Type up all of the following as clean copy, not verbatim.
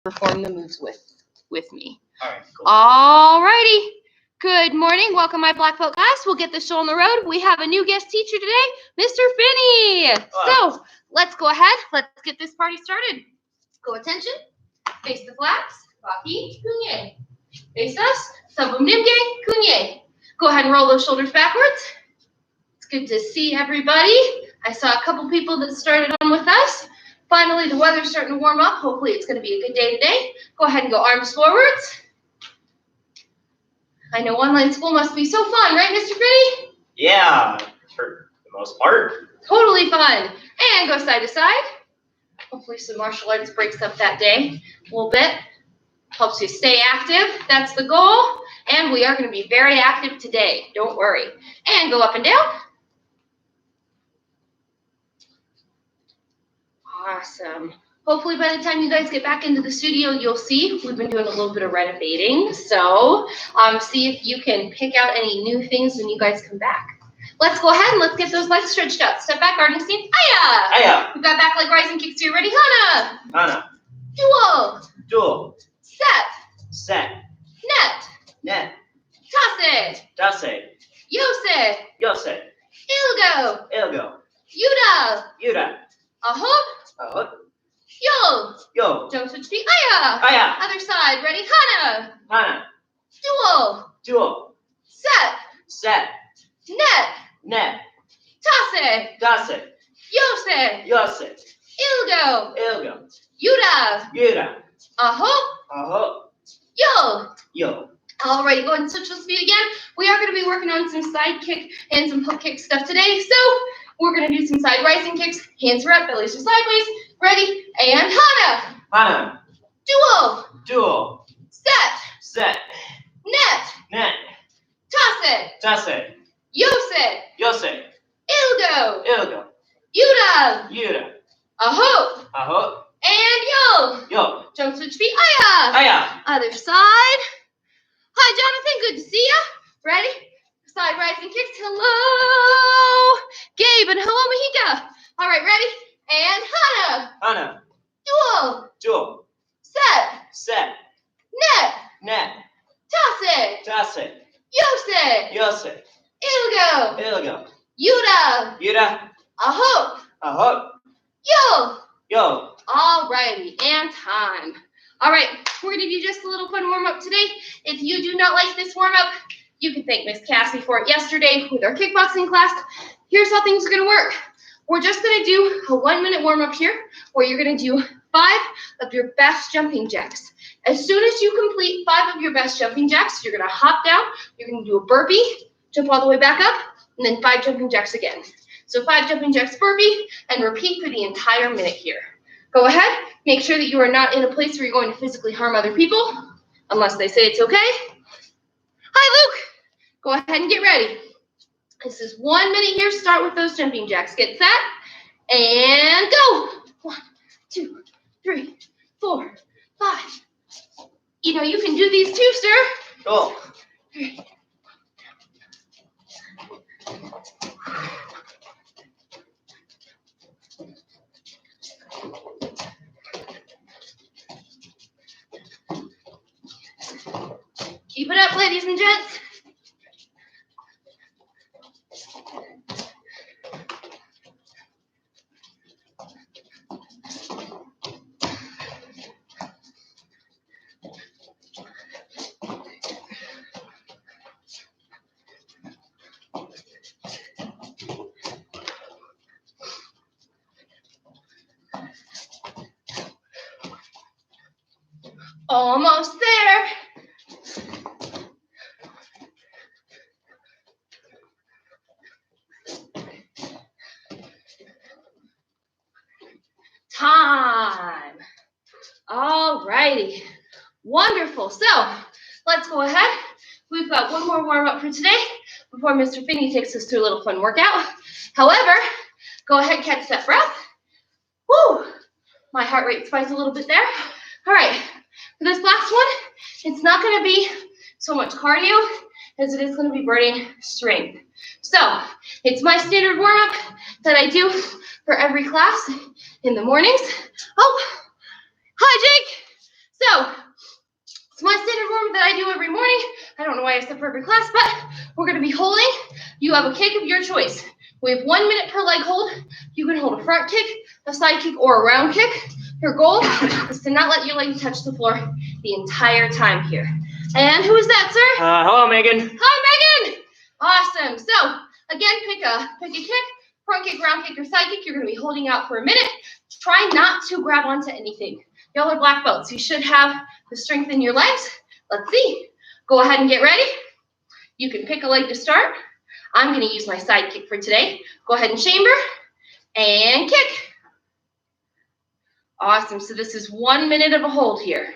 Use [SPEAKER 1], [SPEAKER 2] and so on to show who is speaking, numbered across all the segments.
[SPEAKER 1] perform the moves with me.
[SPEAKER 2] All right, cool.
[SPEAKER 1] All righty. Good morning. Welcome, my black belt class. We'll get the show on the road. We have a new guest teacher today, Mr. Finney. So let's go ahead. Let's get this party started. Go attention. Face the flags. Baki, kunye. Face us. Sabum nimge, kunye. Go ahead and roll those shoulders backwards. It's good to see everybody. I saw a couple people that started on with us. Finally, the weather's starting to warm up. Hopefully, it's going to be a good day today. Go ahead and go arms forwards. I know online school must be so fun, right, Mr. Finney?
[SPEAKER 2] Yeah, for the most part.
[SPEAKER 1] Totally fun. And go side to side. Hopefully some martial arts breaks up that day a little bit. Helps you stay active. That's the goal. And we are going to be very active today. Don't worry. And go up and down. Awesome. Hopefully by the time you guys get back into the studio, you'll see we've been doing a little bit of renovating. So see if you can pick out any new things when you guys come back. Let's go ahead and let's get those legs stretched out. Step back, guarding stance. Aya!
[SPEAKER 2] Aya!
[SPEAKER 1] We've got back leg rising kicks here. Ready? Hana!
[SPEAKER 2] Hana.
[SPEAKER 1] Duo.
[SPEAKER 2] Duo.
[SPEAKER 1] Set.
[SPEAKER 2] Set.
[SPEAKER 1] Net.
[SPEAKER 2] Net.
[SPEAKER 1] Tase.
[SPEAKER 2] Tase.
[SPEAKER 1] Yose.
[SPEAKER 2] Yose.
[SPEAKER 1] Ilgo.
[SPEAKER 2] Ilgo.
[SPEAKER 1] Yuda.
[SPEAKER 2] Yuda.
[SPEAKER 1] Ahop.
[SPEAKER 2] Ahop.
[SPEAKER 1] Yo.
[SPEAKER 2] Yo.
[SPEAKER 1] Jump switch feet. Aya.
[SPEAKER 2] Aya.
[SPEAKER 1] Other side. Ready? Hana.
[SPEAKER 2] Hana.
[SPEAKER 1] Duo.
[SPEAKER 2] Duo.
[SPEAKER 1] Set.
[SPEAKER 2] Set.
[SPEAKER 1] Net.
[SPEAKER 2] Net.
[SPEAKER 1] Tase.
[SPEAKER 2] Tase.
[SPEAKER 1] Yose.
[SPEAKER 2] Yose.
[SPEAKER 1] Ilgo.
[SPEAKER 2] Ilgo.
[SPEAKER 1] Yuda.
[SPEAKER 2] Yuda.
[SPEAKER 1] Ahop.
[SPEAKER 2] Ahop.
[SPEAKER 1] Yo.
[SPEAKER 2] Yo.
[SPEAKER 1] Alrighty, go ahead and switch those feet again. We are going to be working on some side kick and some hook kick stuff today. So we're going to do some side rising kicks. Hands are up, bellies are sideways. Ready? And Hana.
[SPEAKER 2] Hana.
[SPEAKER 1] Duo.
[SPEAKER 2] Duo.
[SPEAKER 1] Set.
[SPEAKER 2] Set.
[SPEAKER 1] Net.
[SPEAKER 2] Net.
[SPEAKER 1] Tase.
[SPEAKER 2] Tase.
[SPEAKER 1] Yose.
[SPEAKER 2] Yose.
[SPEAKER 1] Ilgo.
[SPEAKER 2] Ilgo.
[SPEAKER 1] Yuda.
[SPEAKER 2] Yuda.
[SPEAKER 1] Ahop.
[SPEAKER 2] Ahop.
[SPEAKER 1] And yo.
[SPEAKER 2] Yo.
[SPEAKER 1] Jump switch feet. Aya.
[SPEAKER 2] Aya.
[SPEAKER 1] Other side. Hi, Jonathan. Good to see ya. Ready? Side rising kicks. Hello. Gabe and hello, Mahika. All right, ready? And Hana.
[SPEAKER 2] Hana.
[SPEAKER 1] Duo.
[SPEAKER 2] Duo.
[SPEAKER 1] Set.
[SPEAKER 2] Set.
[SPEAKER 1] Net.
[SPEAKER 2] Net.
[SPEAKER 1] Tase.
[SPEAKER 2] Tase.
[SPEAKER 1] Yose.
[SPEAKER 2] Yose.
[SPEAKER 1] Ilgo.
[SPEAKER 2] Ilgo.
[SPEAKER 1] Yuda.
[SPEAKER 2] Yuda.
[SPEAKER 1] Ahop.
[SPEAKER 2] Ahop.
[SPEAKER 1] Yo.
[SPEAKER 2] Yo.
[SPEAKER 1] All righty, and time. All right, we're going to do just a little fun warm-up today. If you do not like this warm-up, you can thank Miss Cassie for it yesterday with our kickboxing class. Here's how things are going to work. We're just going to do a 1-minute warm-up here where you're going to do 5 of your best jumping jacks. As soon as you complete 5 of your best jumping jacks, you're going to hop down, you're going to do a burpee, jump all the way back up, and then 5 jumping jacks again. So 5 jumping jacks burpee, and repeat for the entire minute here. Go ahead, make sure that you are not in a place where you're going to physically harm other people, unless they say it's okay. Hi, Luke. Go ahead and get ready. This is 1 minute here. Start with those jumping jacks. Get set, and go. 1, 2, 3, 4, 5. You know, you can do these too, sir.
[SPEAKER 2] Cool.
[SPEAKER 1] Keep it up, ladies and gents. Almost there. Time. All righty. Wonderful. So let's go ahead. We've got one more warm up for today before Mr. Finney takes us through a little fun workout. However, go ahead, catch that breath. Woo! My heart rate spiked a little bit there. All right. For this last one, it's not going to be so much cardio as it is going to be burning strength. So it's my standard warm-up that I do for every class in the mornings. Oh, hi, Jake. why I said perfect class, but we're going to be holding. You have a kick of your choice. We have 1 minute per leg hold. You can hold a front kick, a side kick, or a round kick. Your goal is to not let your leg touch the floor the entire time here. And who is that, sir?
[SPEAKER 2] Hello, Megan.
[SPEAKER 1] Hi, Megan. Awesome. So, again, pick a kick, front kick, round kick, or side kick. You're going to be holding out for a minute. Try not to grab onto anything. Y'all are black belts. You should have the strength in your legs. Let's see. Go ahead and get ready. You can pick a leg to start. I'm going to use my side kick for today. Go ahead and chamber and kick. Awesome. So this is 1 minute of a hold here.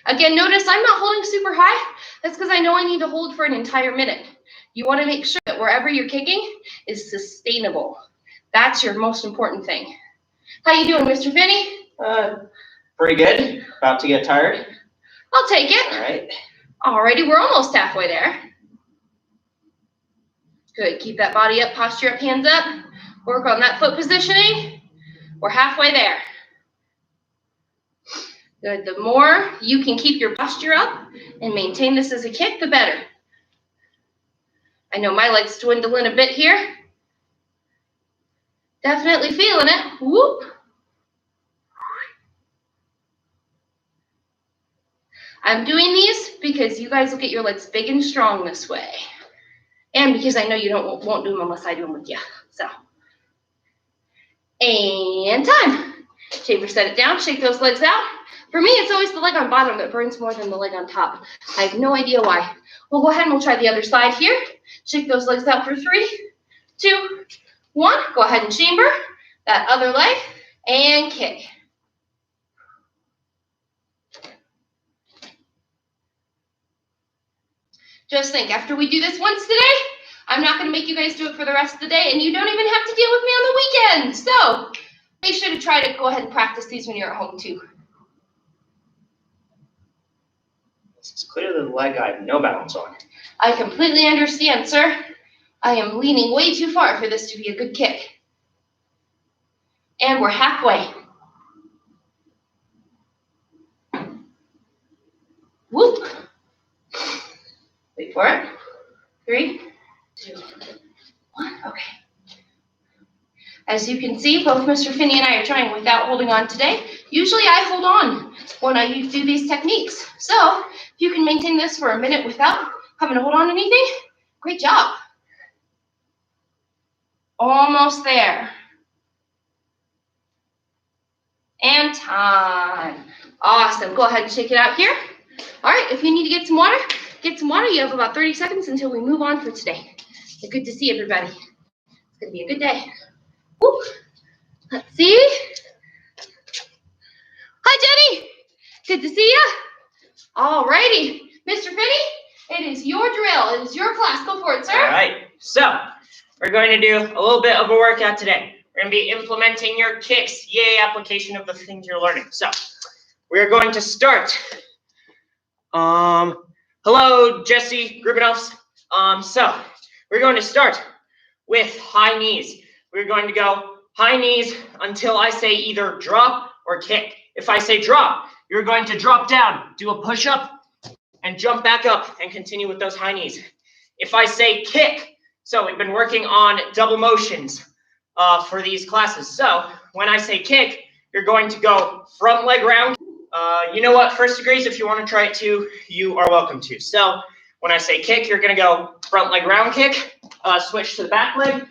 [SPEAKER 1] Again, notice I'm not holding super high. That's because I know I need to hold for an entire minute. You want to make sure that wherever you're kicking is sustainable. That's your most important thing. How you doing, Mr. Finney?
[SPEAKER 2] Pretty good. About to get tired.
[SPEAKER 1] I'll take it.
[SPEAKER 2] All right.
[SPEAKER 1] Alrighty, we're almost halfway there. Good. Keep that body up, posture up, hands up. Work on that foot positioning. We're halfway there. Good. The more you can keep your posture up and maintain this as a kick, the better. I know my leg's dwindling a bit here. Definitely feeling it. Whoop. I'm doing these because you guys will get your legs big and strong this way. And because I know you won't do them unless I do them with you. So, and time. Chamber, set it down, shake those legs out. For me, it's always the leg on bottom that burns more than the leg on top. I have no idea why. We'll go ahead and we'll try the other side here. Shake those legs out for 3, 2, 1. Go ahead and chamber that other leg and kick. Just think, after we do this once today, I'm not going to make you guys do it for the rest of the day, and you don't even have to deal with me on the weekend. So make sure to try to go ahead and practice these when you're at home too.
[SPEAKER 2] This is clearly the leg I have no balance on.
[SPEAKER 1] I completely understand, sir. I am leaning way too far for this to be a good kick. And we're halfway. Whoop. Wait for it. 3, 2, 1. Okay. As you can see, both Mr. Finney and I are trying without holding on today. Usually I hold on when I do these techniques. So if you can maintain this for a minute without having to hold on to anything, great job. Almost there. And time. Awesome. Go ahead and shake it out here. All right, if you need to get some water, get some water. You have about 30 seconds until we move on for today. So good to see everybody. It's going to be a good day. Woo. Let's see. Hi, Jenny. Good to see you. All righty. Mr. Finney, it is your drill. It is your class. Go for it, sir.
[SPEAKER 2] All right. So we're going to do a little bit of a workout today. We're going to be implementing your kicks. Yay, application of the things you're learning. So we're going to start. Hello, Jesse Grubenovs. So we're going to start with high knees. We're going to go high knees until I say either drop or kick. If I say drop, you're going to drop down, do a push-up, and jump back up and continue with those high knees. If I say kick, so we've been working on double motions for these classes. So when I say kick, you're going to go front leg round. You know what, first degrees, if you want to try it too, you are welcome to. So when I say kick, you're going to go front leg round kick, switch to the back leg,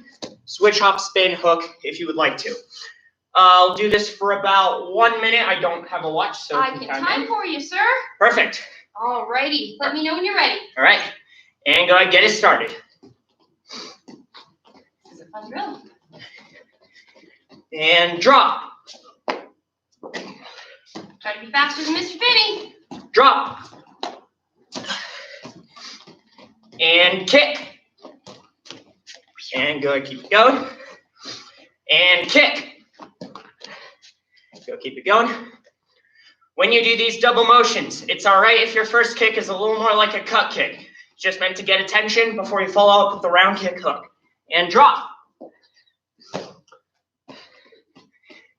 [SPEAKER 2] switch, hop, spin, hook, if you would like to. I'll do this for about 1 minute. I don't have a watch, so
[SPEAKER 1] I can time for you, sir.
[SPEAKER 2] Perfect.
[SPEAKER 1] All righty. Let me know when you're ready.
[SPEAKER 2] All right. And go ahead and get it started.
[SPEAKER 1] This is a fun drill.
[SPEAKER 2] And drop.
[SPEAKER 1] Try to be faster than Mr. Finney.
[SPEAKER 2] Drop. And kick. And go ahead, keep it going. And kick. Go, keep it going. When you do these double motions, it's all right if your first kick is a little more like a cut kick. It's just meant to get attention before you follow up with the round kick hook. And drop.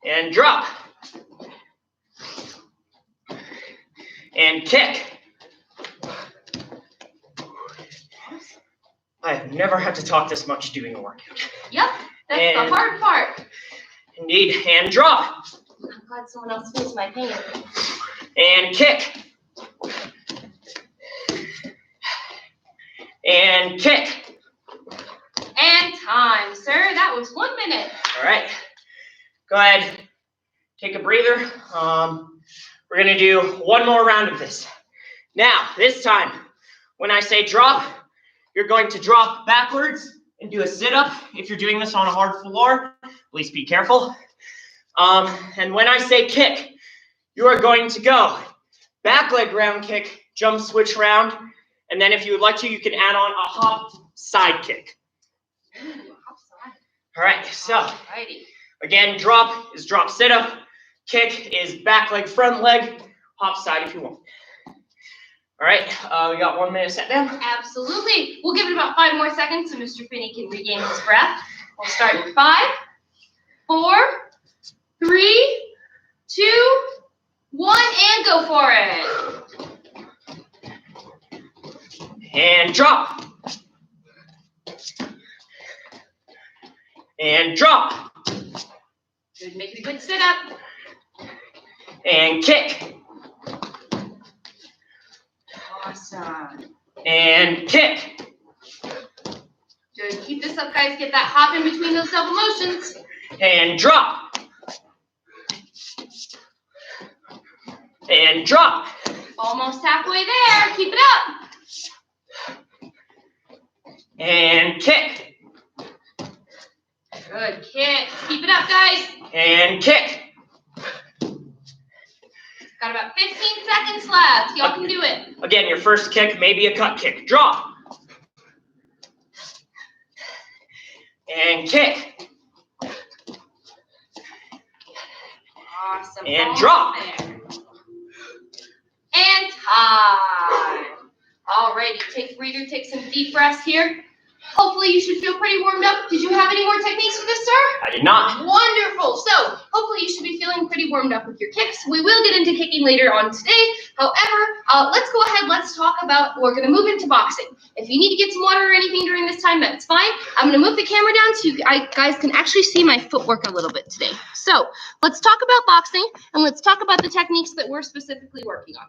[SPEAKER 2] And drop. And kick. I have never had to talk this much doing a workout.
[SPEAKER 1] Yep, that's the hard part.
[SPEAKER 2] Indeed, and drop.
[SPEAKER 1] I'm glad someone else feels my pain.
[SPEAKER 2] And kick. And kick.
[SPEAKER 1] And time, sir. That was 1 minute.
[SPEAKER 2] All right. Go ahead. Take a breather. We're going to do one more round of this. Now, this time, when I say drop, you're going to drop backwards and do a sit-up. If you're doing this on a hard floor, please be careful. And when I say kick, you are going to go back leg round kick, jump switch round, and then if you would like to, you can add on a hop side kick. All right, so again, drop is drop sit-up, kick is back leg, front leg, hop side if you want. All right, we got 1 minute set down.
[SPEAKER 1] Absolutely. We'll give it about 5 more seconds so Mr. Finney can regain his breath. We'll start in 5, 4, 3, 2, 1, and go for it.
[SPEAKER 2] And drop. And drop.
[SPEAKER 1] Good, make it a good sit-up.
[SPEAKER 2] And kick.
[SPEAKER 1] Awesome.
[SPEAKER 2] And kick.
[SPEAKER 1] Good. Keep this up, guys. Get that hop in between those double motions.
[SPEAKER 2] And drop. And drop.
[SPEAKER 1] Almost halfway there. Keep it up.
[SPEAKER 2] And kick.
[SPEAKER 1] Good kick. Keep it up, guys.
[SPEAKER 2] And kick.
[SPEAKER 1] Got about 15 seconds left. Y'all can do it.
[SPEAKER 2] Again, your first kick may be a cut kick. Drop. And kick.
[SPEAKER 1] Awesome.
[SPEAKER 2] And
[SPEAKER 1] Almost
[SPEAKER 2] drop.
[SPEAKER 1] there. And time. Alrighty, take a breather, take some deep breaths here. Hopefully you should feel pretty warmed up. Did you have any more techniques for this, sir?
[SPEAKER 2] I did not.
[SPEAKER 1] Wonderful. So hopefully you should be feeling pretty warmed up with your kicks. We will get into kicking later on today. However, let's go ahead. Let's talk about, we're going to move into boxing. If you need to get some water or anything during this time, that's fine. I'm going to move the camera down so you guys can actually see my footwork a little bit today. So let's talk about boxing and let's talk about the techniques that we're specifically working on.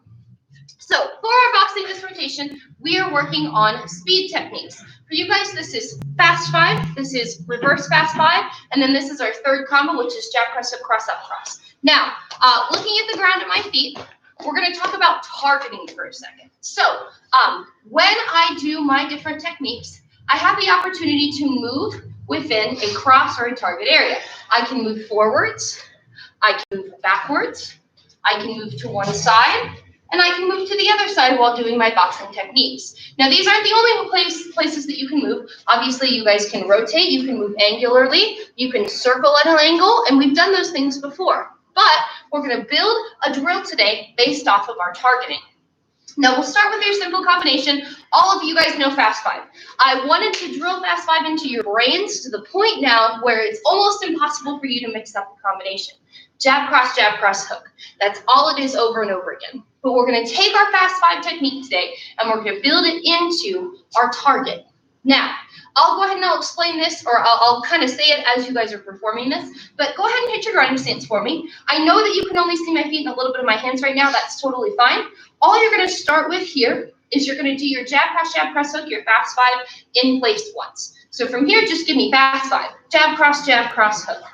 [SPEAKER 1] So for our boxing this rotation, we are working on speed techniques. For you guys, this is fast 5, this is reverse fast 5, and then this is our third combo, which is jab, press, up, cross. Now, looking at the ground at my feet, we're going to talk about targeting for a second. So when I do my different techniques, I have the opportunity to move within a cross or a target area. I can move forwards, I can move backwards, I can move to one side, and I can move to the other side while doing my boxing techniques. Now, these aren't the only places that you can move. Obviously, you guys can rotate, you can move angularly, you can circle at an angle, and we've done those things before. But we're going to build a drill today based off of our targeting. Now, we'll start with your simple combination. All of you guys know fast 5. I wanted to drill fast 5 into your brains to the point now where it's almost impossible for you to mix up the combination. Jab, cross, hook. That's all it is over and over again. But we're going to take our fast 5 technique today and we're going to build it into our target. Now, I'll go ahead and I'll explain this, or I'll kind of say it as you guys are performing this, but go ahead and hit your grinding stance for me. I know that you can only see my feet and a little bit of my hands right now. That's totally fine. All you're going to start with here is you're going to do your jab, press, hook, your fast 5 in place once. So from here, just give me fast 5. Jab, cross, hook.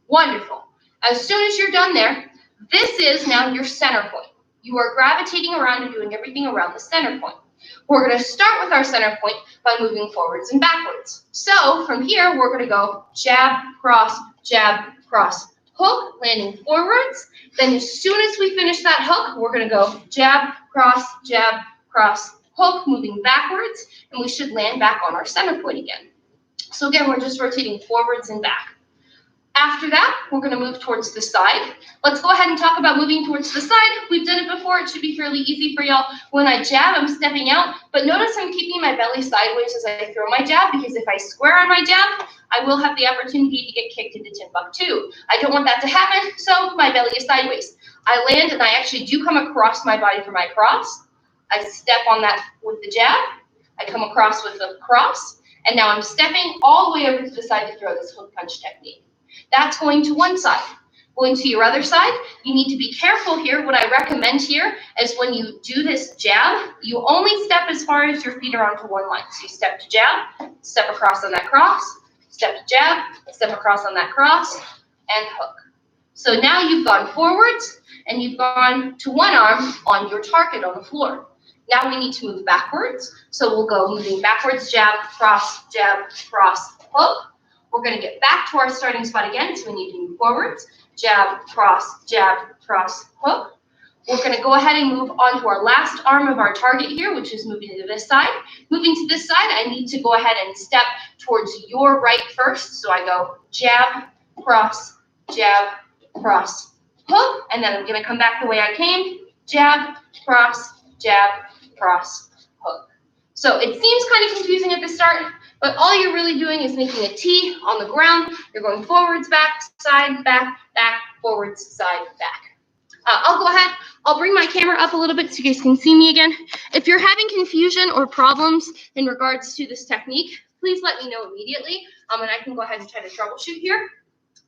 [SPEAKER 1] Wonderful. As soon as you're done there, this is now your center point. You are gravitating around and doing everything around the center point. We're going to start with our center point by moving forwards and backwards. So from here, we're going to go jab, cross, hook, landing forwards. Then as soon as we finish that hook, we're going to go jab, cross, hook, moving backwards, and we should land back on our center point again. So again, we're just rotating forwards and back. After that, we're going to move towards the side. Let's go ahead and talk about moving towards the side. We've done it before. It should be fairly easy for y'all. When I jab, I'm stepping out, but notice I'm keeping my belly sideways as I throw my jab, because if I square on my jab, I will have the opportunity to get kicked into Timbuktu. I don't want that to happen, so my belly is sideways. I land, and I actually do come across my body for my cross. I step on that with the jab. I come across with the cross, And now I'm stepping all the way over to the side to throw this hook punch technique. That's going to one side. Going to your other side, you need to be careful here. What I recommend here is when you do this jab, you only step as far as your feet are onto one line. So you step to jab, step across on that cross, step to jab, step across on that cross, and hook. So now you've gone forwards, and you've gone to one arm on your target on the floor. Now we need to move backwards. So we'll go moving backwards, jab, cross, hook. We're going to get back to our starting spot again, so we need to move forwards. Jab, cross, hook. We're going to go ahead and move on to our last arm of our target here, which is moving to this side. Moving to this side, I need to go ahead and step towards your right first. So I go jab, cross, hook, and then I'm going to come back the way I came. Jab, cross, hook. So it seems kind of confusing at the start, but all you're really doing is making a T on the ground. You're going forwards, back, side, back, forwards, side, back. I'll go ahead. I'll bring my camera up a little bit so you guys can see me again. If you're having confusion or problems in regards to this technique, please let me know immediately, and I can go ahead and try to troubleshoot here.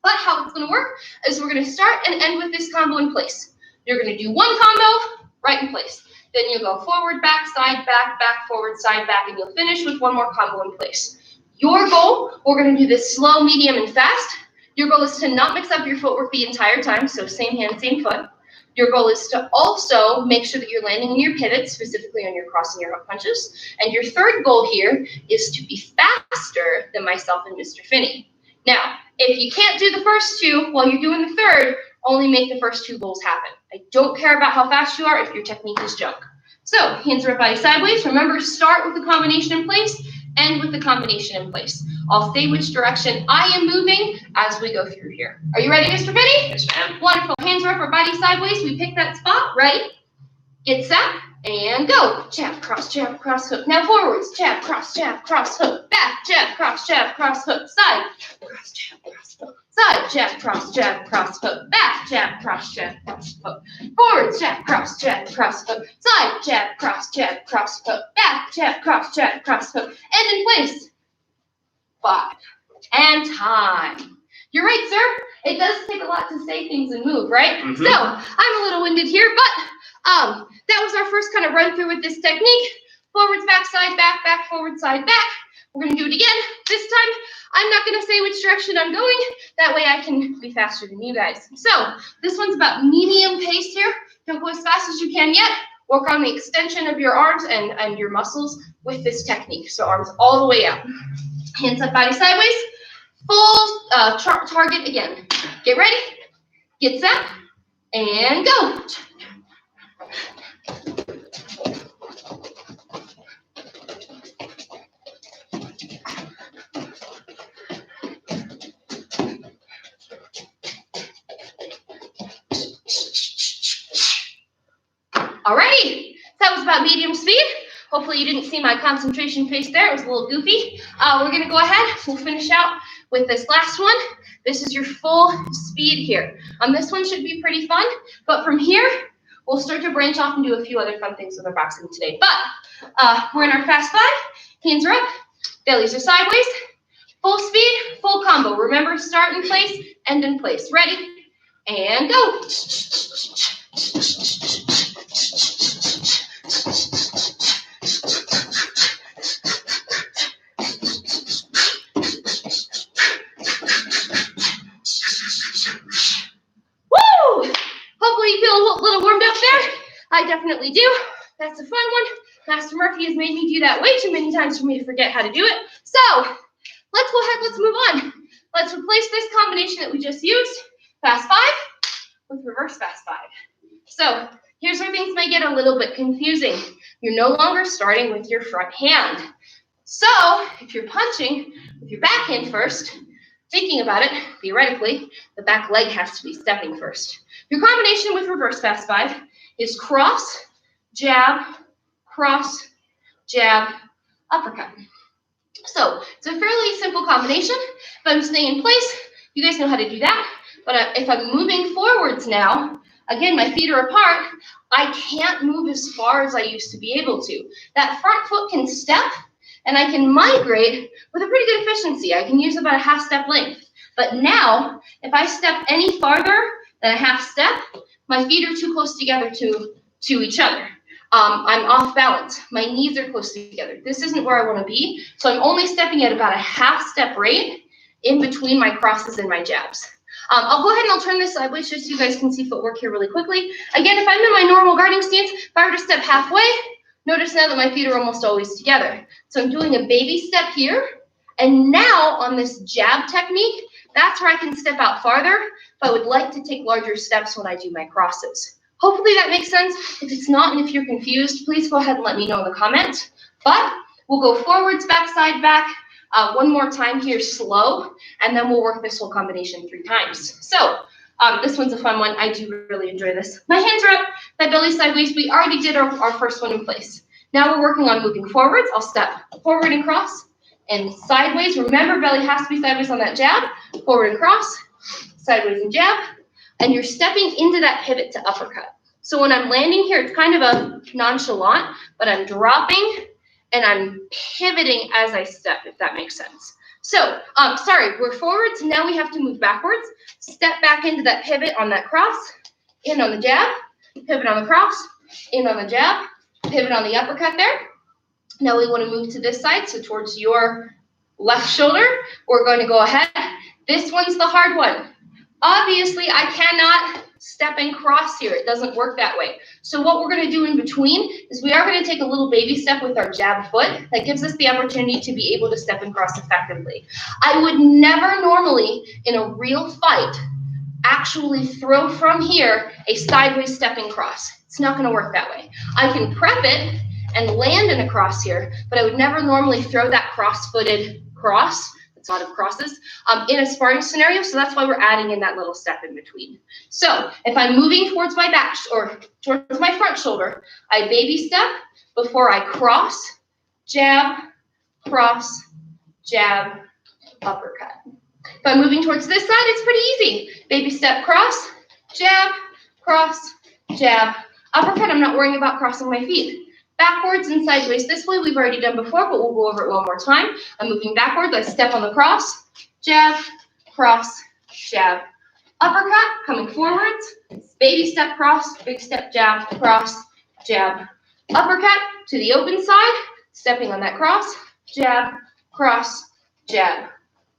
[SPEAKER 1] But how it's going to work is we're going to start and end with this combo in place. You're going to do one combo, right in place. Then you'll go forward, back, forward, side, back, and you'll finish with one more combo in place. Your goal, we're going to do this slow, medium, and fast. Your goal is to not mix up your footwork the entire time, so same hand, same foot. Your goal is to also make sure that you're landing in your pivots, specifically on your cross and your hook punches. And your third goal here is to be faster than myself and Mr. Finney. Now, if you can't do the first two while you're doing the third, only make the first two goals happen. I don't care about how fast you are if your technique is junk. So, hands are up, body sideways. Remember, start with the combination in place, end with the combination in place. I'll say which direction I am moving as we go through here. Are you ready, Mr. Finney?
[SPEAKER 2] Yes, ma'am.
[SPEAKER 1] Wonderful. Hands are up, our body sideways. We pick that spot. Ready? Get set. And go. Jab, cross, hook. Now forwards. Jab, cross, hook. Back, jab, cross, hook. Side. Cross, hook. Side, jab, cross, hook. Back, jab, cross, hook. Forwards, jab, cross, hook. Side, jab, cross, hook. Back, jab, cross, hook. And in place. 5. And time. You're right, sir. It does take a lot to say things and move, right?
[SPEAKER 2] Mm-hmm.
[SPEAKER 1] So, I'm a little winded here, but that was our first kind of run through with this technique. Forwards, back, forward, side, back. We're going to do it again. This time, I'm not going to say which direction I'm going. That way I can be faster than you guys. So this one's about medium pace here. Don't go as fast as you can yet. Work on the extension of your arms and your muscles with this technique. So arms all the way out. Hands up, body sideways. Full target again. Get ready. Get set. And go. Alrighty, that was about medium speed. Hopefully you didn't see my concentration face there. It was a little goofy. We're going to go ahead. We'll finish out with this last one. This is your full speed here. This one should be pretty fun, but from here, we'll start to branch off and do a few other fun things with our boxing today. But we're in our fast 5. Hands are up. Bellies are sideways. Full speed, full combo. Remember, start in place, end in place. Ready? And go. Hopefully you feel a little warmed up there. I definitely do. That's a fun one. Master Murphy has made me do that way too many times for me to forget how to do it. So let's go ahead, let's move on. Let's replace this combination that we just used, fast 5, with reverse fast 5. So here's where things may get a little bit confusing. You're no longer starting with your front hand. So if you're punching with your back hand first, thinking about it, theoretically, the back leg has to be stepping first. Your combination with reverse fast 5 is cross, jab, uppercut. So it's a fairly simple combination. If I'm staying in place, you guys know how to do that. But if I'm moving forwards now, again, my feet are apart, I can't move as far as I used to be able to. That front foot can step, and I can migrate with a pretty good efficiency. I can use about a half step length. But now, if I step any farther than a half step, my feet are too close together to each other. I'm off balance. My knees are close together. This isn't where I want to be. So I'm only stepping at about a half step rate in between my crosses and my jabs. I'll go ahead and I'll turn this sideways just so you guys can see footwork here really quickly. Again, if I'm in my normal guarding stance, if I were to step halfway, notice now that my feet are almost always together. So I'm doing a baby step here. And now on this jab technique, that's where I can step out farther, but I would like to take larger steps when I do my crosses. Hopefully that makes sense. If it's not and if you're confused, please go ahead and let me know in the comments. But we'll go forwards, back, side, back. One more time here, slow, and then we'll work this whole combination 3 times. So this one's a fun one. I do really enjoy this. My hands are up, my belly sideways. We already did our first one in place. Now we're working on moving forwards. I'll step forward and cross and sideways. Remember, belly has to be sideways on that jab. Forward and cross, sideways and jab. And you're stepping into that pivot to uppercut. So when I'm landing here, it's kind of a nonchalant, but I'm dropping and I'm pivoting as I step, if that makes sense. So, sorry, we're forwards. Now we have to move backwards. Step back into that pivot on that cross, in on the jab, pivot on the cross, in on the jab, pivot on the uppercut there. Now we want to move to this side, so towards your left shoulder. We're going to go ahead. This one's the hard one. Obviously, I cannot step and cross here. It doesn't work that way. So what we're going to do in between is we are going to take a little baby step with our jab foot. That gives us the opportunity to be able to step and cross effectively. I would never normally, in a real fight, actually throw from here a sideways stepping cross. It's not going to work that way. I can prep it and land in a cross here, but I would never normally throw that cross-footed cross. It's a lot of crosses in a sparring scenario, so that's why we're adding in that little step in between. So if I'm moving towards my back or towards my front shoulder, I baby step before I cross, jab, cross, jab, uppercut. If I'm moving towards this side, it's pretty easy. Baby step, cross, jab, uppercut. I'm not worrying about crossing my feet. Backwards and sideways this way, we've already done before, but we'll go over it one more time. I'm moving backwards, I step on the cross, jab, cross, jab, uppercut, coming forwards, baby step, cross, big step, jab, cross, jab, uppercut, to the open side, stepping on that cross, jab, cross, jab,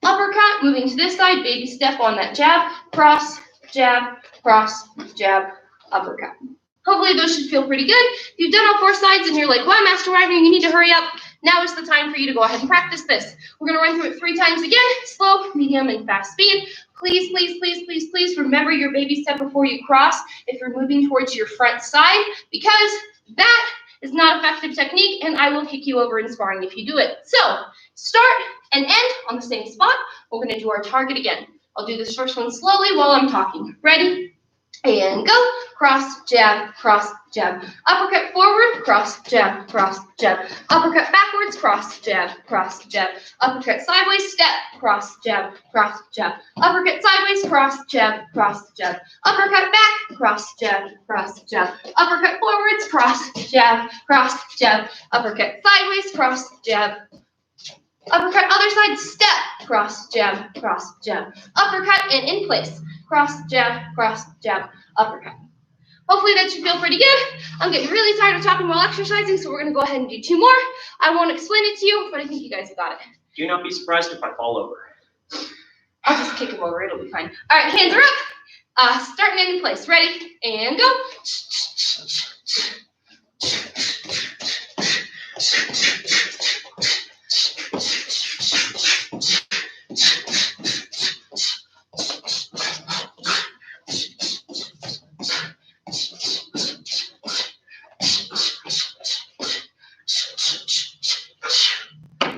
[SPEAKER 1] uppercut, moving to this side, baby step on that jab, cross, jab, uppercut. Hopefully those should feel pretty good. If you've done all 4 sides and you're like, well, Master Wagner, you need to hurry up, now is the time for you to go ahead and practice this. We're going to run through it 3 times again, slow, medium, and fast speed. Please, please, please, please, please remember your baby step before you cross if you're moving towards your front side, because that is not effective technique, and I will kick you over in sparring if you do it. So start and end on the same spot. We're going to do our target again. I'll do this first one slowly while I'm talking. Ready? And go. Cross, jab, uppercut forward, cross, jab, uppercut backwards, cross, jab, uppercut sideways, step, cross, jab, uppercut sideways, cross, jab, uppercut back, cross, jab, uppercut forwards, cross, jab, uppercut sideways, cross, jab, uppercut other side, step, cross, jab, uppercut, and in place, cross, jab, uppercut. Hopefully that should feel pretty good. I'm getting really tired of talking while exercising, so we're going to go ahead and do 2 more. I won't explain it to you, but I think you guys got it.
[SPEAKER 2] Do not be surprised if I fall over.
[SPEAKER 1] I'll just kick him over. It'll be fine. All right, hands are up. Start and end in place. Ready? And go.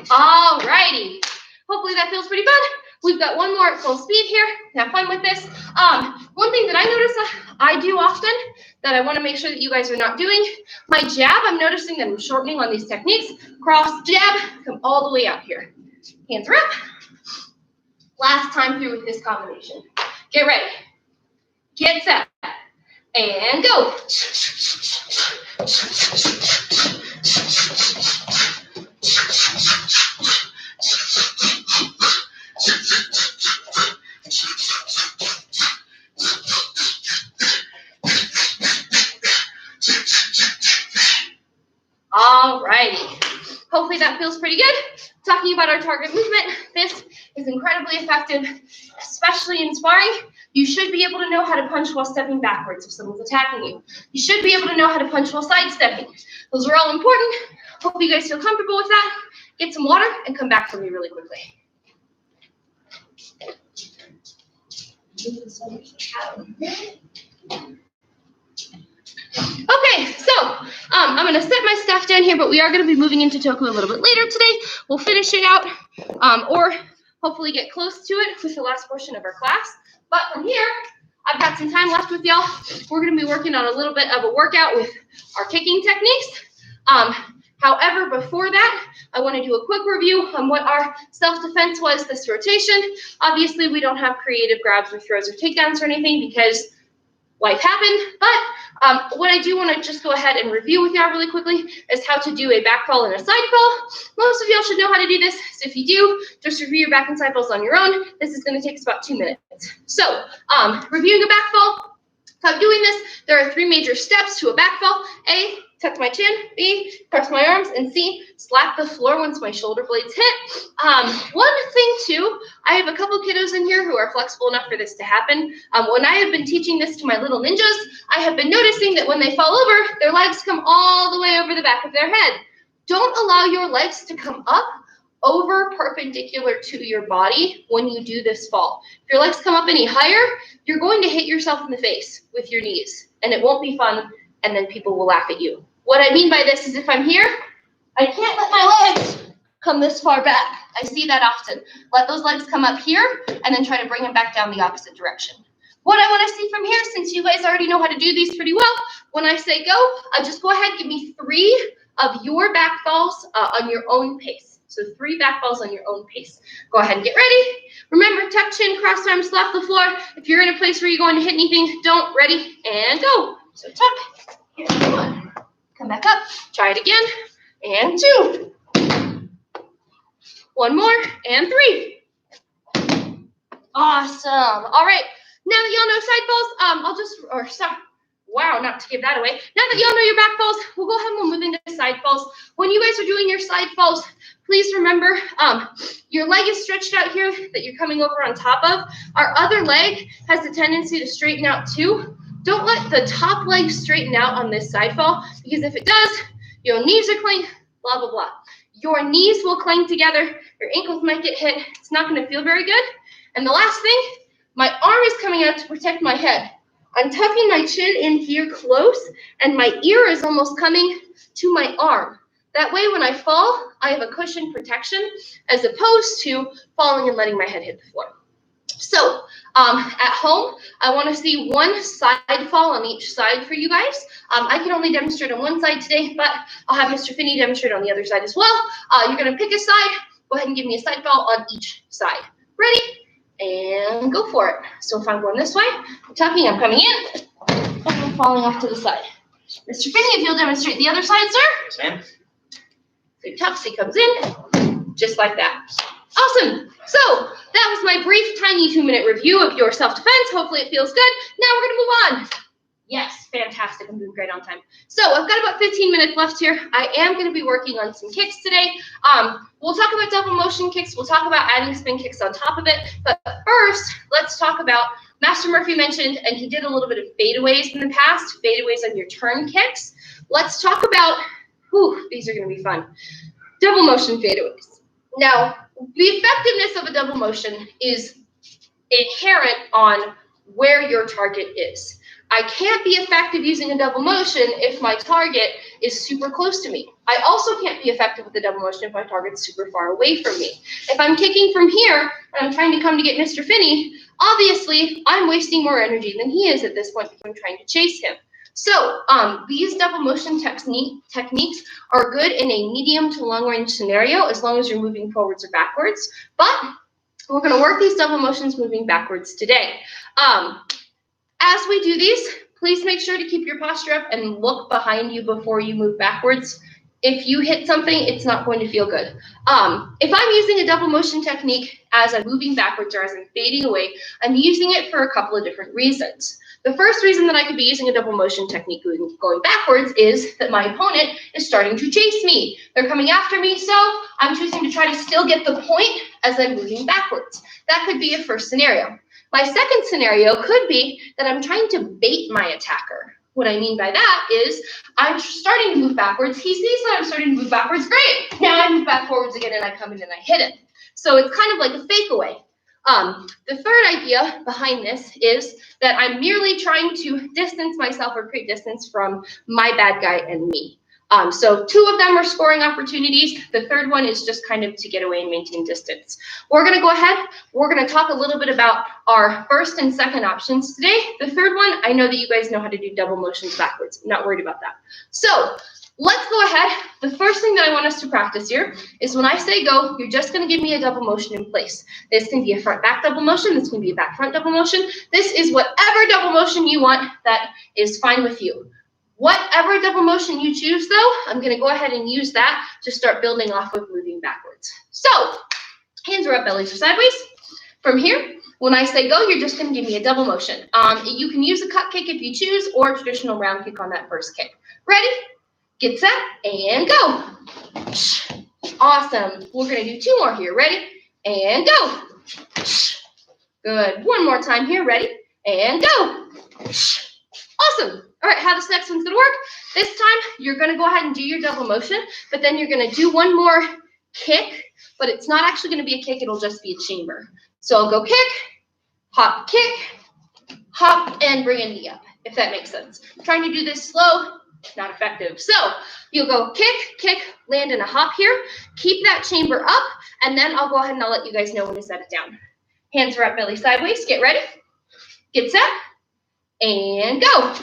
[SPEAKER 1] Alrighty. Hopefully that feels pretty good. We've got 1 more at full speed here. Have fun with this. One thing that I notice I do often that I want to make sure that you guys are not doing, my jab, I'm noticing that I'm shortening on these techniques. Cross, jab, come all the way out here. Hands are up. Last time through with this combination. Get ready. Get set. And go. Hopefully that feels pretty good. Talking about our target movement, this is incredibly effective, especially in sparring. You should be able to know how to punch while stepping backwards if someone's attacking you. You should be able to know how to punch while sidestepping. Those are all important. Hope you guys feel comfortable with that. Get some water and come back for me really quickly. Okay, so I'm going to set my stuff down here, but we are going to be moving into Toku a little bit later today. We'll finish it out or hopefully get close to it with the last portion of our class. But from here, I've got some time left with y'all. We're going to be working on a little bit of a workout with our kicking techniques. However, before that, I want to do a quick review on what our self-defense was this rotation. Obviously, we don't have creative grabs or throws or takedowns or anything because life happened, but what I do want to just go ahead and review with y'all really quickly is how to do a back fall and a side fall. Most of y'all should know how to do this, so if you do, just review your back and side falls on your own. This is going to take us about 2 minutes. So, reviewing a back fall, how doing this, there are 3 major steps to a back fall. A, tuck my chin. B, cross my arms. And C, slap the floor once my shoulder blades hit. One thing too, I have a couple kiddos in here who are flexible enough for this to happen. When I have been teaching this to my little ninjas, I have been noticing that when they fall over, their legs come all the way over the back of their head. Don't allow your legs to come up over perpendicular to your body when you do this fall. If your legs come up any higher, you're going to hit yourself in the face with your knees, and it won't be fun, and then people will laugh at you. What I mean by this is if I'm here, I can't let my legs come this far back. I see that often. Let those legs come up here, and then try to bring them back down the opposite direction. What I want to see from here, since you guys already know how to do these pretty well, when I say go, just go ahead, give me 3 of your back falls on your own pace. So 3 back falls on your own pace. Go ahead and get ready. Remember, tuck chin, cross arms, slap the floor. If you're in a place where you're going to hit anything, don't. Ready, and go. So tuck, here's 1. Come back up, try it again, and 2. 1 more, and 3. Awesome. All right, now that y'all know side falls, wow, not to give that away. Now that y'all know your back falls, we'll go ahead and we'll move into side falls. When you guys are doing your side falls, please remember your leg is stretched out here that you're coming over on top of. Our other leg has a tendency to straighten out too. Don't let the top leg straighten out on this side fall, because if it does, your knees are cling, blah, blah, blah. Your knees will cling together. Your ankles might get hit. It's not going to feel very good. And the last thing, my arm is coming out to protect my head. I'm tucking my chin in here close, and my ear is almost coming to my arm. That way, when I fall, I have a cushion protection, as opposed to falling and letting my head hit the floor. So, at home, I want to see 1 side fall on each side for you guys. I can only demonstrate on one side today, but I'll have Mr. Finney demonstrate on the other side as well. You're going to pick a side. Go ahead and give me a side fall on each side. Ready? And go for it. So if I'm going this way, I'm tucking, I'm coming in, and I'm falling off to the side. Mr. Finney, if you'll demonstrate the other side, sir.
[SPEAKER 2] Yes, ma'am.
[SPEAKER 1] So he tucks, he comes in, just like that. Awesome. So that was my brief, tiny 2-minute review of your self-defense. Hopefully it feels good. Now we're going to move on. Yes, fantastic. I'm doing great on time. So I've got about 15 minutes left here. I am going to be working on some kicks today. We'll talk about double motion kicks. We'll talk about adding spin kicks on top of it. But first, let's talk about, Master Murphy mentioned, and he did a little bit of fadeaways in the past, fadeaways on your turn kicks. Let's talk about, these are going to be fun, double motion fadeaways. Now, the effectiveness of a double motion is inherent on where your target is. I can't be effective using a double motion if my target is super close to me. I also can't be effective with a double motion if my target's super far away from me. If I'm kicking from here and I'm trying to come to get Mr. Finney, obviously I'm wasting more energy than he is at this point because I'm trying to chase him. So these double motion techniques are good in a medium to long range scenario as long as you're moving forwards or backwards. But we're going to work these double motions moving backwards today. As we do these, please make sure to keep your posture up and look behind you before you move backwards. if you hit something, it's not going to feel good. If I'm using a double motion technique as I'm moving backwards or as I'm fading away, I'm using it for a couple of different reasons. The first reason that I could be using a double motion technique going backwards is that my opponent is starting to chase me. They're coming after me, so I'm choosing to try to still get the point as I'm moving backwards. That could be a first scenario. My second scenario could be that I'm trying to bait my attacker. What I mean by that is I'm starting to move backwards. He sees that I'm starting to move backwards. Great. Now I move back forwards again and I come in and I hit him. So it's kind of like a fake away. The third idea behind this is that I'm merely trying to distance myself or create distance from my bad guy and me. So two of them are scoring opportunities. The third one is just kind of to get away and maintain distance. We're going to go ahead. We're going to talk a little bit about our first and second options today. The third one, I know that you guys know how to do double motions backwards. I'm not worried about that. So let's go ahead. The first thing that I want us to practice here is when I say go, you're just going to give me a double motion in place. This can be a front-back double motion. This can be a back-front double motion. This is whatever double motion you want that is fine with you. Whatever double motion you choose, though, I'm going to go ahead and use that to start building off of moving backwards. So hands are up, bellies are sideways. From here, when I say go, you're just going to give me a double motion. You can use a cut kick if you choose, or a traditional round kick on that first kick. Ready? Get set, and go. Awesome. We're going to do two more here. Ready? And go. Good. One more time here. Ready? And go. Awesome. All right, how this next one's going to work. This time, you're going to go ahead and do your double motion, but then you're going to do one more kick, but it's not actually going to be a kick. It'll just be a chamber. So I'll go kick, hop, and bring a knee up, if that makes sense. Trying to do this slow, not effective. So you'll go kick, land in a hop here. Keep that chamber up, and then I'll go ahead and I'll let you guys know when to set it down. Hands are up, belly sideways. Get ready. Get set. And go.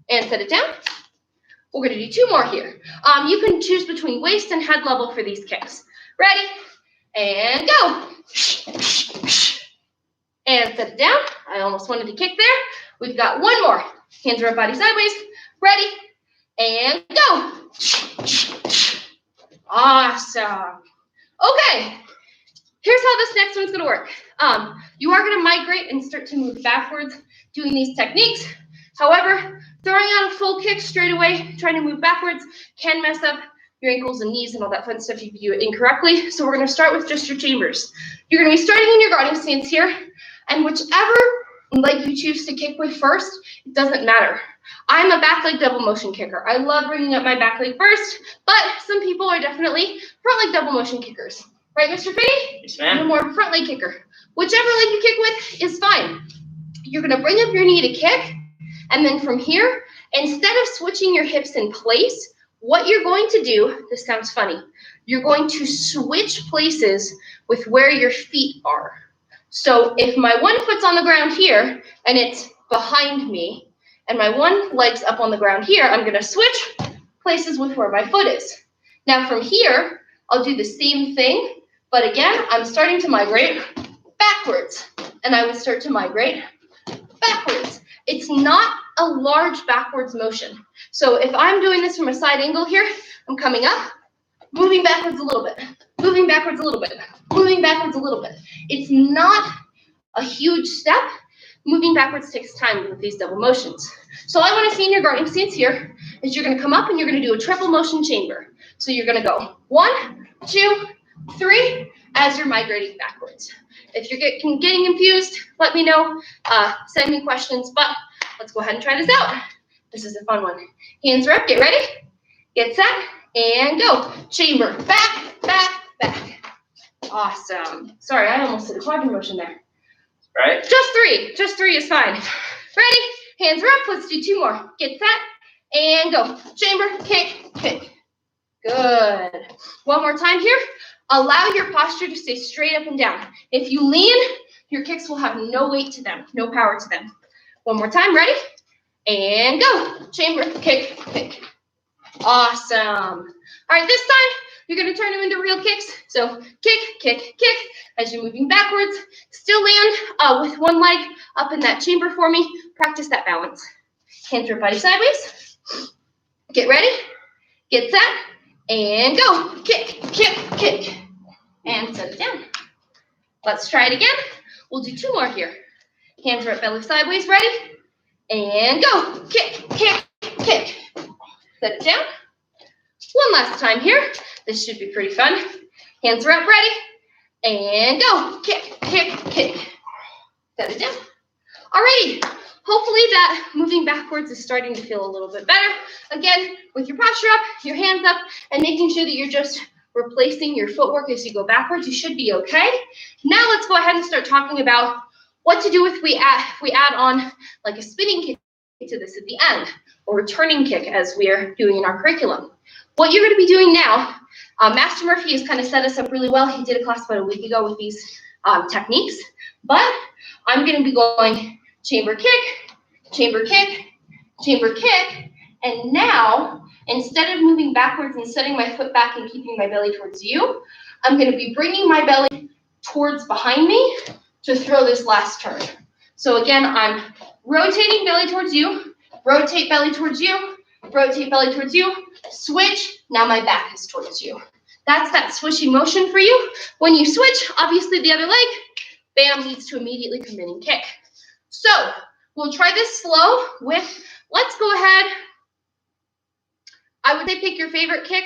[SPEAKER 1] And set it down. We're going to do two more here. You can choose between waist and head level for these kicks. Ready? And go. And set it down. I almost wanted to kick there. We've got one more. Hands are up, body sideways. Ready? And go. Awesome. Okay. Here's how this next one's going to work. You are going to migrate and start to move backwards doing these techniques. However, throwing out a full kick straight away, trying to move backwards, can mess up your ankles and knees and all that fun stuff if you do it incorrectly. So we're going to start with just your chambers. You're going to be starting in your guarding stance here, and whichever leg you choose to kick with first, it doesn't matter. I'm a back leg double motion kicker. I love bringing up my back leg first, but some people are definitely front leg double motion kickers. Right, Mr. Finney?
[SPEAKER 2] Yes, ma'am.
[SPEAKER 1] You're more of a front leg kicker. Whichever leg you kick with is fine. You're going to bring up your knee to kick, and then from here, instead of switching your hips in place, what you're going to do, this sounds funny, you're going to switch places with where your feet are. So if my one foot's on the ground here, and it's behind me, and my one leg's up on the ground here, I'm going to switch places with where my foot is. Now from here, I'll do the same thing, but again, I'm starting to migrate backwards, and I would start to migrate backwards. It's not a large backwards motion. So if I'm doing this from a side angle here, I'm coming up, moving backwards a little bit, moving backwards a little bit, moving backwards a little bit. It's not a huge step. Moving backwards takes time with these double motions. So all I want to see in your guarding stance here is you're going to come up and you're going to do a triple motion chamber. So you're going to go 1, 2, 3 as you're migrating backwards. If you're getting confused, let me know. Send me questions, but let's go ahead and try this out. This is a fun one. Hands are up, get ready, get set, and go. Chamber, back, back, back. Awesome. Sorry, I almost did a quadrant motion there.
[SPEAKER 2] Right?
[SPEAKER 1] Just three is fine. Ready, hands are up, let's do two more. Get set, and go. Chamber, kick, kick. Good. One more time here. Allow your posture to stay straight up and down. If you lean, your kicks will have no weight to them, no power to them. One more time, ready? And go. Chamber, kick, kick. Awesome. All right, this time, you're going to turn them into real kicks. So kick, kick, kick. As you're moving backwards, still land with one leg up in that chamber for me. Practice that balance. Hands are body sideways. Get ready. Get set, and go. Kick, kick, kick. And set it down. Let's try it again. We'll do 2 more here. Hands are up, belly sideways, ready? And go. Kick, kick, kick. Set it down. One last time here. This should be pretty fun. Hands are up, ready? And go. Kick, kick, kick. Set it down. Alrighty. Hopefully that moving backwards is starting to feel a little bit better. Again, with your posture up, your hands up, and making sure that you're just replacing your footwork as you go backwards, you should be okay. Now let's go ahead and start talking about what to do if we add on like a spinning kick to this at the end, or a turning kick as we are doing in our curriculum. What you're going to be doing now, Master Murphy has kind of set us up really well. He did a class about a week ago with these techniques, but I'm going to be going chamber kick, chamber kick, chamber kick, and now, instead of moving backwards and setting my foot back and keeping my belly towards you, I'm going to be bringing my belly towards behind me to throw this last turn. So again, I'm rotating belly towards you, rotate belly towards you, rotate belly towards you, switch, now my back is towards you. That's that swishy motion for you. When you switch, obviously the other leg, bam, needs to immediately come in and kick. So we'll try this slow with, let's go ahead. I would say pick your favorite kick,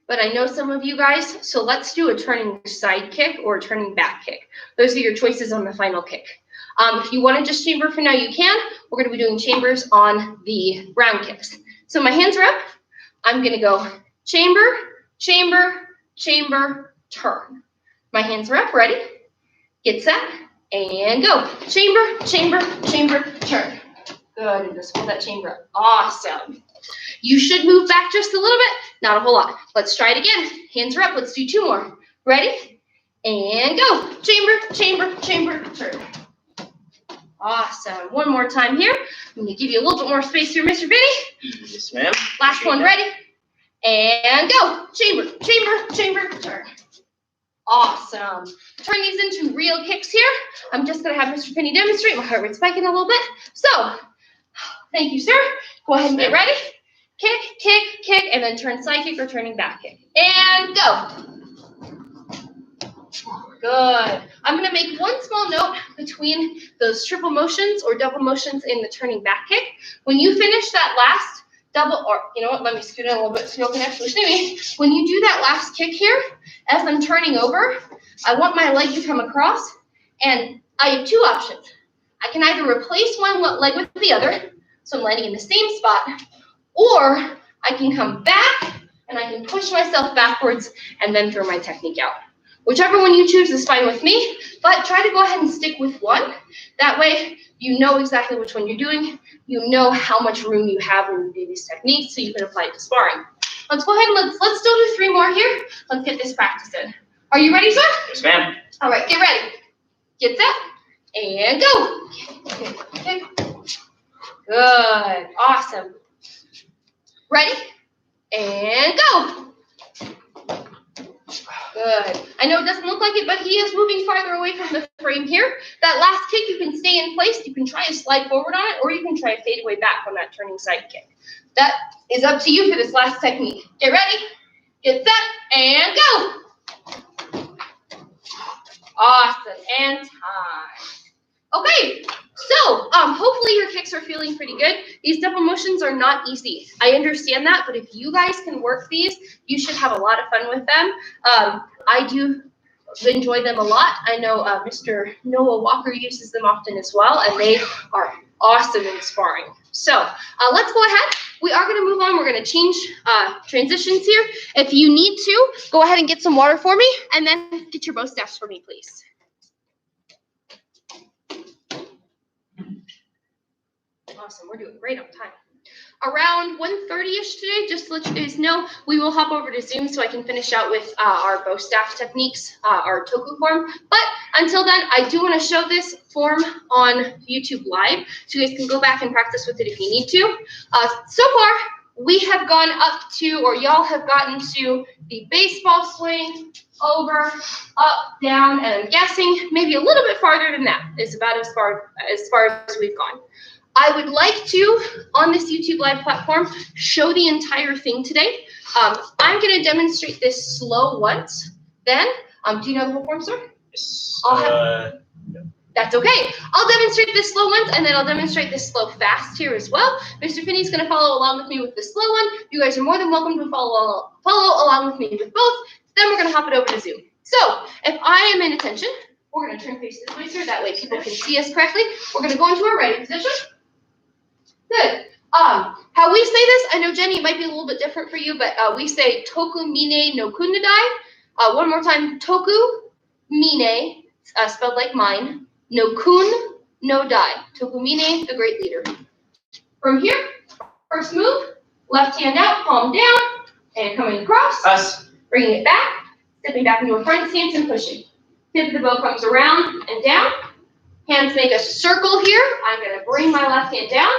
[SPEAKER 1] but I know some of you guys, so let's do a turning side kick or a turning back kick. Those are your choices on the final kick. If you want to just chamber for now, you can. We're going to be doing chambers on the round kicks. So my hands are up. I'm going to go chamber, chamber, chamber, turn. My hands are up, ready? Get set, and go. Chamber, chamber, chamber, turn. Good, and just pull that chamber up. Awesome. You should move back just a little bit, not a whole lot. Let's try it again. Hands are up, let's do 2 more. Ready? And go. Chamber, chamber, chamber, turn. Awesome. One more time here. I'm going to give you a little bit more space here, Mr. Vinny.
[SPEAKER 2] Yes, ma'am.
[SPEAKER 1] Last one, ready? And go. Chamber, chamber, chamber, turn. Awesome. Turn these into real kicks here. I'm just going to have Mr. Penny demonstrate. My heart rate's spiking a little bit. So, thank you, sir. Go ahead and get ready. Kick, kick, kick, and then turn side kick or turning back kick. And go. Good. I'm going to make one small note between those triple motions or double motions in the turning back kick. When you finish that last double, or you know what, let me scoot in a little bit so you can actually see me. When you do that last kick here, as I'm turning over, I want my leg to come across, and I have 2 options. I can either replace one leg with the other, so I'm landing in the same spot, or I can come back and I can push myself backwards and then throw my technique out. Whichever one you choose is fine with me, but try to go ahead and stick with one. That way you know exactly which one you're doing. You know how much room you have when you do these techniques so you can apply it to sparring. Let's go ahead and let's still do 3 more here. Let's get this practice in. Are you ready, sir?
[SPEAKER 2] Yes, ma'am.
[SPEAKER 1] All right, get ready. Get set, and go. Kick, kick, kick. Good, awesome. Ready, and go. Good. I know it doesn't look like it, but he is moving farther away from the frame here. That last kick, you can stay in place. You can try to slide forward on it, or you can try to fade away back on that turning side kick. That is up to you for this last technique. Get ready, get set, and go. Awesome, and time. Okay, so hopefully your kicks are feeling pretty good. These double motions are not easy. I understand that, but if you guys can work these, you should have a lot of fun with them. I do enjoy them a lot. I know Mr. Noah Walker uses them often as well, and they are awesome in sparring. So let's go ahead. We are going to move on. We're going to change transitions here. If you need to, go ahead and get some water for me, and then get your bow staffs for me, please. Awesome. We're doing great on time. Around 1:30ish today, just to let you guys know, we will hop over to Zoom so I can finish out with our bow staff techniques, our toku form. But until then, I do want to show this form on YouTube Live, so you guys can go back and practice with it if you need to. So far, we have gone up to, or y'all have gotten to the baseball swing, over, up, down, and I'm guessing maybe a little bit farther than that is about as far as we've gone. I would like to, on this YouTube Live platform, show the entire thing today. I'm going to demonstrate this slow once. Then, do you know the whole form, sir? That's okay. I'll demonstrate this slow once, and then I'll demonstrate this slow fast here as well. Mr. Finney's going to follow along with me with the slow one. You guys are more than welcome to follow along with me with both. Then we're going to hop it over to Zoom. So, if I am in attention, we're going to turn face this way, sir. That way people can see us correctly. We're going to go into our ready position. Good. How we say this, I know, Jenny, it might be a little bit different for you, but we say toku mine no kunadai. One more time, toku mine, spelled like mine, no kun, no dai. Toku mine, the great leader. From here, first move, left hand out, palm down, and coming across.
[SPEAKER 2] Us.
[SPEAKER 1] Bringing it back, stepping back into a front stance and pushing. Tip of the bow comes around and down. Hands make a circle here. I'm going to bring my left hand down,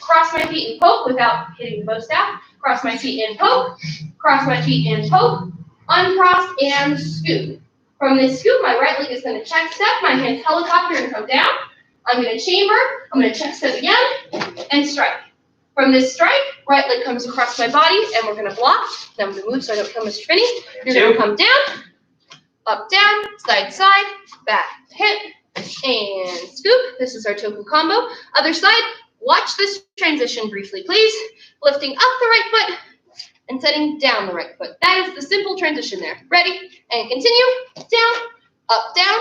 [SPEAKER 1] cross my feet and poke without hitting the bow staff. Cross my feet and poke. Cross my feet and poke. Uncross and scoop. From this scoop, my right leg is going to check step. My hands helicopter and come down. I'm going to chamber. I'm going to check step again and strike. From this strike, right leg comes across my body and we're going to block. Then I'm going to move so I don't kill Mr. Finney. You're going to come down, up, down, side, side, back, hit, and scoop. This is our toku combo. Other side, watch this transition briefly, please. Lifting up the right foot and setting down the right foot. That is the simple transition there. Ready? And continue. Down, up, down,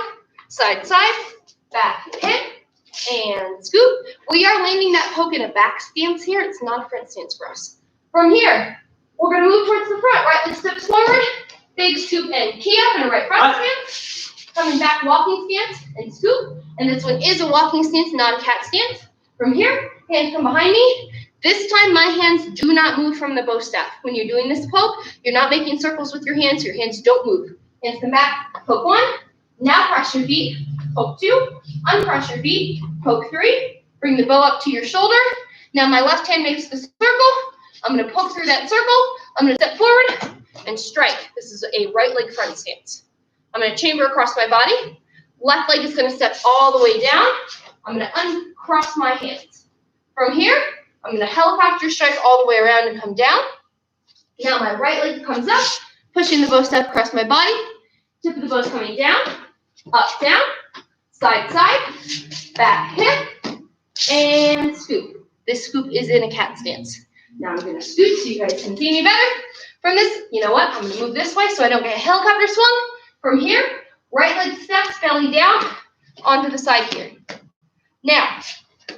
[SPEAKER 1] side, side, back, hit, and scoop. We are landing that poke in a back stance here. It's not a front stance for us. From here, we're going to move towards the front. Right leg steps forward. Big scoop and key up in a right front stance. Coming back, walking stance and scoop. And this one is a walking stance, not a cat stance. From here, hands come behind me. This time, my hands do not move from the bow staff. When you're doing this poke, you're not making circles with your hands. Your hands don't move. Hands come back, poke one. Now cross your feet, poke two. Uncross your feet, poke three. Bring the bow up to your shoulder. Now my left hand makes the circle. I'm going to poke through that circle. I'm going to step forward and strike. This is a right leg front stance. I'm going to chamber across my body. Left leg is going to step all the way down. I'm going to uncross my hands. From here, I'm going to helicopter strike all the way around and come down. Now my right leg comes up, pushing the bow staff across my body. Tip of the bow is coming down, up, down, side, side, back, hip, and scoop. This scoop is in a cat stance. Now I'm going to scoot so you guys can see me better. From this, you know what? I'm going to move this way so I don't get a helicopter swung. From here, right leg steps, belly down, onto the side here. Now,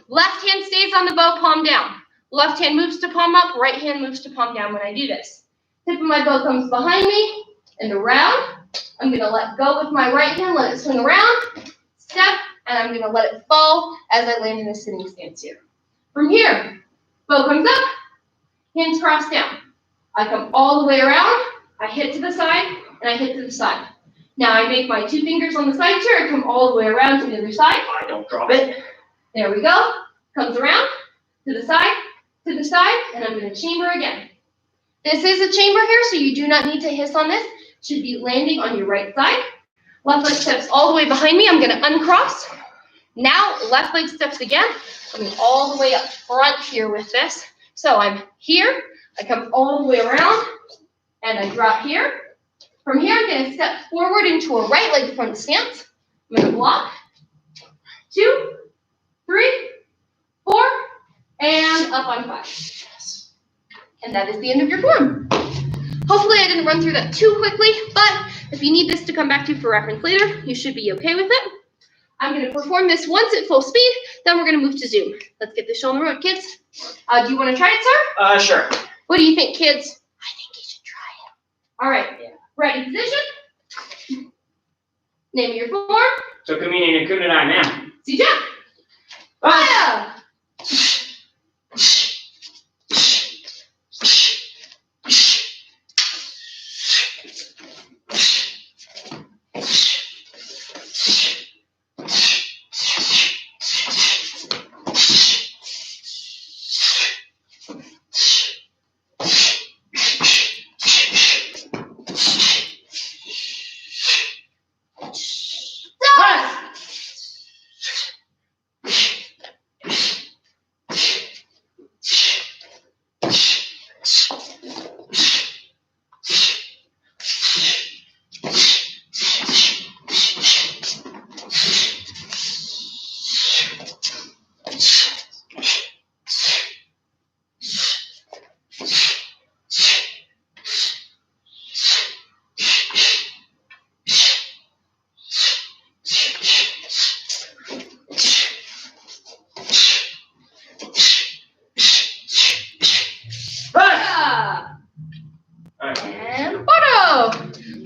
[SPEAKER 1] left hand stays on the bow, palm down. Left hand moves to palm up, right hand moves to palm down when I do this. Tip of my bow comes behind me and around. I'm going to let go with my right hand, let it swing around, step, and I'm going to let it fall as I land in a sitting stance here. From here, bow comes up, hands cross down. I come all the way around, I hit to the side, and I hit to the side. Now I make my two fingers on the side here, I come all the way around to the other side.
[SPEAKER 2] I don't drop it.
[SPEAKER 1] There we go. Comes around, to the side, and I'm going to chamber again. This is a chamber here, so you do not need to hiss on this. It should be landing on your right side. Left leg steps all the way behind me. I'm going to uncross. Now, left leg steps again. Coming all the way up front here with this. So I'm here. I come all the way around, and I drop here. From here, I'm going to step forward into a right leg front stance. I'm going to block. 2, 3, 4, and up on 5. And that is the end of your form. Hopefully I didn't run through that too quickly, but if you need this to come back to for reference later, you should be okay with it. I'm going to perform this once at full speed, then we're going to move to Zoom. Let's get this show on the road, kids. Do you want to try it, sir?
[SPEAKER 2] Sure.
[SPEAKER 1] What do you think, kids? I think you should try it. All right. Yeah. Ready, position. Name of your form.
[SPEAKER 2] So Kamini and Kunadai now.
[SPEAKER 1] See jump. Fire!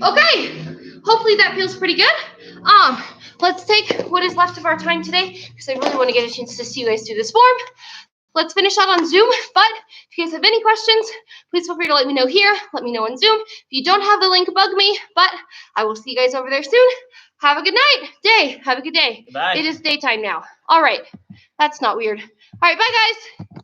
[SPEAKER 1] Okay, hopefully that feels pretty good. Let's take what is left of our time today, because I really want to get a chance to see you guys do this form. Let's finish out on Zoom, but if you guys have any questions, please feel free to let me know here. Let me know on Zoom. If you don't have the link, bug me, but I will see you guys over there soon. Have a good night, day. Have a good day.
[SPEAKER 2] Bye.
[SPEAKER 1] It is daytime now. All right, that's not weird. All right, bye, guys.